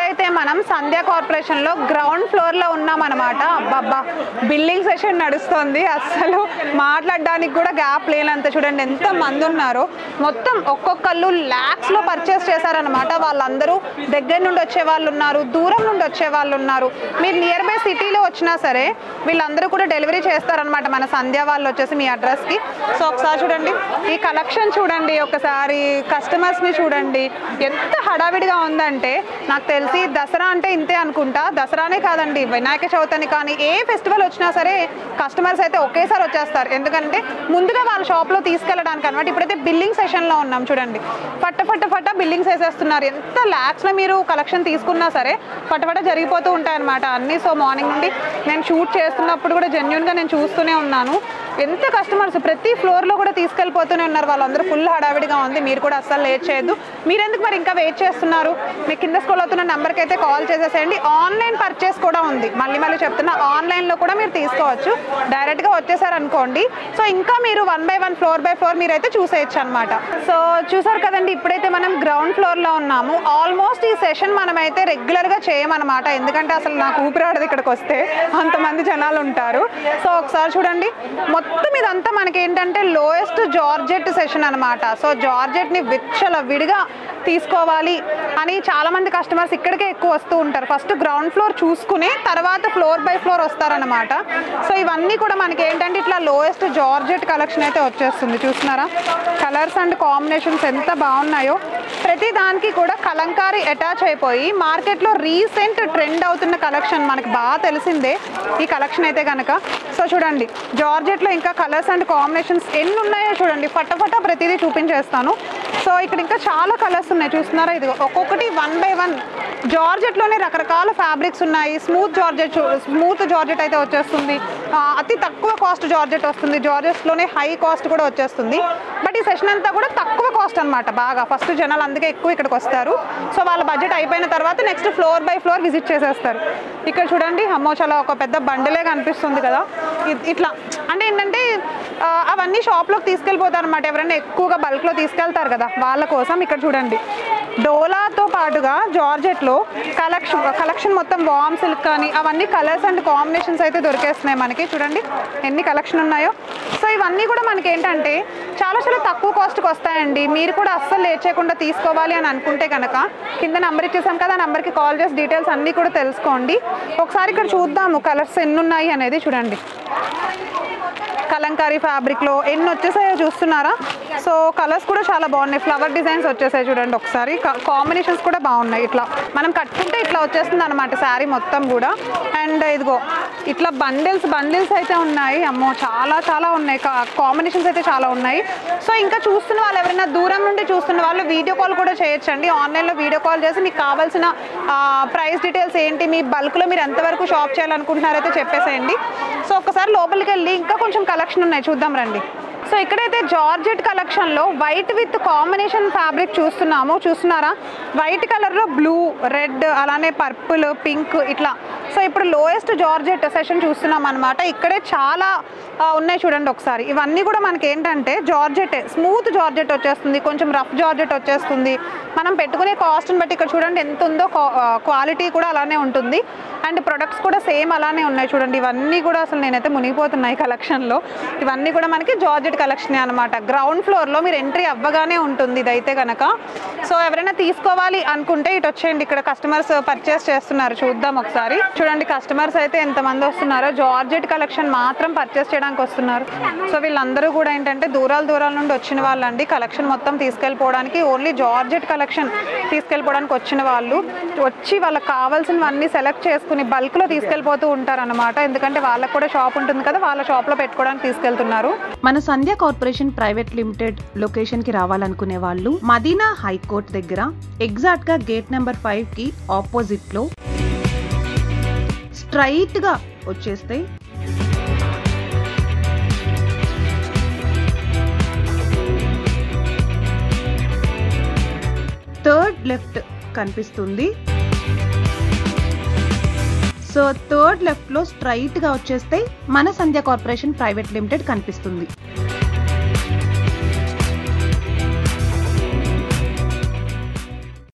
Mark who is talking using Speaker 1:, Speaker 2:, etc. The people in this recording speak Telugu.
Speaker 1: ఇప్పుడైతే మనం సంధ్య కార్పొరేషన్ లో గ్రౌండ్ ఫ్లోర్ లో ఉన్నాం అన్నమాట. అబ్బబ్బా బిల్డింగ్ సెషన్ నడుస్తుంది, అసలు మాట్లాడడానికి కూడా గ్యాప్ లేనంత. చూడండి ఎంత మంది ఉన్నారో, మొత్తం ఒక్కొక్కళ్ళు ల్యాక్స్ లో పర్చేస్ చేశారనమాట. వాళ్ళందరూ దగ్గర నుండి వచ్చే వాళ్ళు ఉన్నారు, దూరం నుండి వచ్చే వాళ్ళు ఉన్నారు. మీరు నియర్ బై సిటీలో వచ్చినా సరే వీళ్ళందరూ కూడా డెలివరీ చేస్తారనమాట మన సంధ్య వాళ్ళు వచ్చేసి మీ అడ్రస్ కి. సో ఒకసారి చూడండి ఈ కలెక్షన్ చూడండి, ఒకసారి కస్టమర్స్ ని చూడండి, ఎంత హడావిడిగా ఉందంటే. నాకు తెలిసి దసరా అంటే ఇంతే అనుకుంటా. దసరానే కాదండి, వినాయక చవితిని కానీ ఏ ఫెస్టివల్ వచ్చినా సరే కస్టమర్స్ అయితే ఒకేసారి వచ్చేస్తారు. ఎందుకంటే ముందుగా వాళ్ళ షాప్లో తీసుకెళ్ళడానికి అనమాట. ఇప్పుడైతే బిల్లింగ్ సెషన్లో ఉన్నాం చూడండి, ఫట్ట బిల్లింగ్స్ వేసేస్తున్నారు. ఎంత ల్యాక్స్లో మీరు కలెక్షన్ తీసుకున్నా సరే ఫటఫట జరిగిపోతూ ఉంటాయన్నమాట అన్నీ. సో మార్నింగ్ నుండి నేను షూట్ చేస్తున్నప్పుడు కూడా జెన్యూన్గా నేను చూస్తూనే ఉన్నాను. ఎంత కస్టమర్స్ ప్రతి ఫ్లోర్లో కూడా తీసుకెళ్ళిపోతూనే ఉన్నారు. వాళ్ళందరూ ఫుల్ హడావిడిగా ఉంది. మీరు కూడా అస్సలు లేట్ చేయొద్దు. మీరెందుకు మరి ఇంకా వెయిట్ చేస్తున్నారు? మీకు కింద స్క్రోల్ అవుతున్న నెంబర్కి అయితే కాల్ చేసేసేయండి. ఆన్లైన్ పర్చేస్ కూడా ఉంది, మళ్ళీ చెప్తున్నా, ఆన్లైన్లో కూడా మీరు తీసుకోవచ్చు. డైరెక్ట్గా వచ్చేసారనుకోండి, సో ఇంకా మీరు 1 by 1 ఫ్లోర్ బై ఫ్లోర్ మీరైతే చూసేయచ్చు అనమాట. సో చూసారు కదండి, ఇప్పుడైతే మనం గ్రౌండ్ ఫ్లోర్లో ఉన్నాము. ఆల్మోస్ట్ ఈ సెషన్ మనమైతే రెగ్యులర్గా చేయమన్నమాట, ఎందుకంటే అసలు నాకు ఊపిరాడదు ఇక్కడికి వస్తే, అంతమంది జనాలు ఉంటారు. సో ఒకసారి చూడండి, మొత్తం ఇదంతా మనకి ఏంటంటే లోయెస్ట్ జార్జెట్ సెషన్ అనమాట. సో జార్జెట్ని విడిగా తీసుకోవాలి అని చాలామంది కస్టమర్స్ ఇక్కడికే ఎక్కువ వస్తూ ఉంటారు. ఫస్ట్ గ్రౌండ్ ఫ్లోర్ చూసుకుని తర్వాత ఫ్లోర్ బై ఫ్లోర్ వస్తారనమాట. సో ఇవన్నీ కూడా మనకి ఏంటంటే ఇట్లా లోయెస్ట్ జార్జెట్ కలెక్షన్ అయితే వచ్చేస్తుంది. చూస్తున్నారా కలర్స్ అండ్ కాంబినేషన్స్ ఎంత బాగున్నాయో. ప్రతి దానికి కూడా కలంకారీ అటాచ్ అయిపోయి మార్కెట్లో రీసెంట్ ట్రెండ్ అవుతున్న కలెక్షన్, మనకి బాగా తెలిసిందే ఈ కలెక్షన్ అయితే కనుక. సో చూడండి జార్జెట్లో ఇంకా కలర్స్ అండ్ కాంబినేషన్స్ ఎన్ని ఉన్నాయో చూడండి, ఫటాఫట ప్రతిదీ చూపించేస్తాను. సో ఇక్కడ ఇంకా చాలా కలర్స్ ఉన్నాయి, చూస్తున్నారా? ఇది ఒక్కొక్కటి 1 by 1 జార్జెట్లోనే రకరకాల ఫ్యాబ్రిక్స్ ఉన్నాయి. స్మూత్ జార్జెట్ అయితే వచ్చేస్తుంది, అతి తక్కువ కాస్ట్ జార్జెట్ వస్తుంది, జార్జెట్స్లోనే హై కాస్ట్ కూడా వచ్చేస్తుంది. బట్ ఈ సెషన్ అంతా కూడా తక్కువ కాస్ట్ అనమాట. బాగా ఫస్ట్ జనాలు అందుకే ఎక్కువ ఇక్కడికి వస్తారు. సో వాళ్ళ బడ్జెట్ అయిపోయిన తర్వాత next floor by floor visit చేసేస్తారు. ఇక్కడ చూడండి అమ్మో, చాలా ఒక పెద్ద బండిలే కనిపిస్తుంది కదా. ఇట్లా అంటే ఏంటంటే అవన్నీ షాప్లోకి తీసుకెళ్ళిపోతారు అనమాట. ఎవరైనా ఎక్కువగా బల్క్లో తీసుకెళ్తారు కదా వాళ్ళ కోసం. ఇక్కడ చూడండి డోలాతో పాటుగా జార్జెట్లో కలెక్షన్ మొత్తం వామ్ సిల్క్ కానీ అవన్నీ కలర్స్ అండ్ కాంబినేషన్స్ అయితే దొరికేస్తున్నాయి మనకి. చూడండి ఎన్ని కలెక్షన్ ఉన్నాయో. సో ఇవన్నీ కూడా మనకి ఏంటంటే చాలా తక్కువ కాస్ట్కి వస్తాయండి. మీరు కూడా అస్సలు లేట్ చేయకుండా తీసుకోవాలి అని అనుకుంటే కనుక కింద నెంబర్ ఇచ్చేసాం కదా, ఆ నెంబర్కి కాల్ చేసి డీటెయిల్స్ అన్నీ కూడా తెలుసుకోండి. ఒకసారి ఇక్కడ చూద్దాము కలర్స్ ఎన్ని ఉన్నాయి అనేది. చూడండి కలంకారీ ఫ్యాబ్రిక్లో ఎన్ని వచ్చేసాయో చూస్తున్నారా? సో కలర్స్ కూడా చాలా బాగున్నాయి, ఫ్లవర్ డిజైన్స్ వచ్చేసాయి చూడండి. ఒకసారి కాంబినేషన్స్ కూడా బాగున్నాయి. ఇట్లా మనం కట్టుకుంటే ఇట్లా వచ్చేస్తుంది అనమాట శారీ మొత్తం కూడా. అండ్ ఇదిగో ఇట్లా బండిల్స్ అయితే ఉన్నాయి. అమ్మో చాలా ఉన్నాయి, కాంబినేషన్స్ అయితే చాలా ఉన్నాయి. సో ఇంకా చూస్తున్న వాళ్ళు ఎవరైనా దూరం నుండి చూస్తున్న వాళ్ళు వీడియో కాల్ కూడా చేయొచ్చండి. ఆన్లైన్లో వీడియో కాల్ చేసి మీకు కావాల్సిన ప్రైస్ డీటెయిల్స్ ఏంటి, మీ బల్క్లో మీరు ఎంతవరకు షాప్ చేయాలనుకుంటున్నారైతే చెప్పేసేయండి. సో ఒకసారి లోపలికి వెళ్ళి ఇంకా కొంచెం కలెక్షన్ ఉన్నాయి, చూద్దాం రండి. సో ఇక్కడైతే జార్జెట్ కలెక్షన్లో వైట్ విత్ కాంబినేషన్ ఫ్యాబ్రిక్ చూస్తున్నారా? వైట్ కలర్లో బ్లూ, రెడ్, అలానే పర్పుల్, పింక్ ఇట్లా. సో ఇప్పుడు లోయెస్ట్ జార్జెట్ సెషన్ చూస్తున్నాం అనమాట. ఇక్కడే చాలా ఉన్నాయి చూడండి ఒకసారి. ఇవన్నీ కూడా మనకి ఏంటంటే జార్జెట్, స్మూత్ జార్జెట్ వచ్చేస్తుంది, కొంచెం రఫ్ జార్జెట్ వచ్చేస్తుంది. మనం పెట్టుకునే కాస్ట్ని బట్టి ఇక్కడ చూడండి ఎంత ఉందో, క్వాలిటీ కూడా అలానే ఉంటుంది. అండ్ ప్రొడక్ట్స్ కూడా సేమ్ అలానే ఉన్నాయి చూడండి. ఇవన్నీ కూడా అసలు నేనైతే మునిగిపోతున్నాయి కలెక్షన్లో. ఇవన్నీ కూడా మనకి జార్జెట్ కలెక్షన్ అనమాట. గ్రౌండ్ ఫ్లోర్లో మీరు ఎంట్రీ అవ్వగానే ఉంటుంది ఇదైతే కనుక. సో ఎవరైనా తీసుకోవాలి అనుకుంటే ఇటు వచ్చేయండి, ఇక్కడ కస్టమర్స్ పర్చేస్ చేస్తున్నారు, చూద్దాం ఒకసారి. చూడండి కస్టమర్స్ అయితే ఎంతమంది వస్తున్నారో, జార్జెట్ కలెక్షన్ మాత్రం పర్చేస్ చేయడానికి వస్తున్నారు. సో వీళ్ళందరూ కూడా ఏంటంటే దూరాల నుండి వచ్చిన వాళ్ళండి. కలెక్షన్ మొత్తం తీసుకెళ్ళిపోవడానికి, ఓన్లీ జార్జెట్ కలెక్షన్ తీసుకెళ్ళిపోవడానికి వచ్చిన వాళ్ళు వచ్చి వాళ్ళకి కావాల్సినవన్నీ సెలెక్ట్ చేసుకుని బల్క్లో తీసుకెళ్ళిపోతూ ఉంటారు అనమాట. ఎందుకంటే వాళ్ళకు కూడా షాప్ ఉంటుంది కదా, వాళ్ళ షాప్లో పెట్టుకోవడానికి తీసుకెళ్తున్నారు.
Speaker 2: మన సంధ్య కార్పొరేషన్ ప్రైవేట్ లిమిటెడ్ లొకేషన్ కి రావాలనుకునే వాళ్ళు మదీనా హైకోర్ట్ దగ్గర ఎగ్జాక్ట్ గా గేట్ నెంబర్ 5 కి ఆపోజిట్ లో స్ట్రైట్ గా వచ్చేస్తే థర్డ్ లెఫ్ట్ కనిపిస్తుంది. సో థర్డ్ లెఫ్ట్ లో స్ట్రైట్ గా వచ్చేస్తే మన సంధ్య కార్పొరేషన్ ప్రైవేట్ లిమిటెడ్ కనిపిస్తుంది.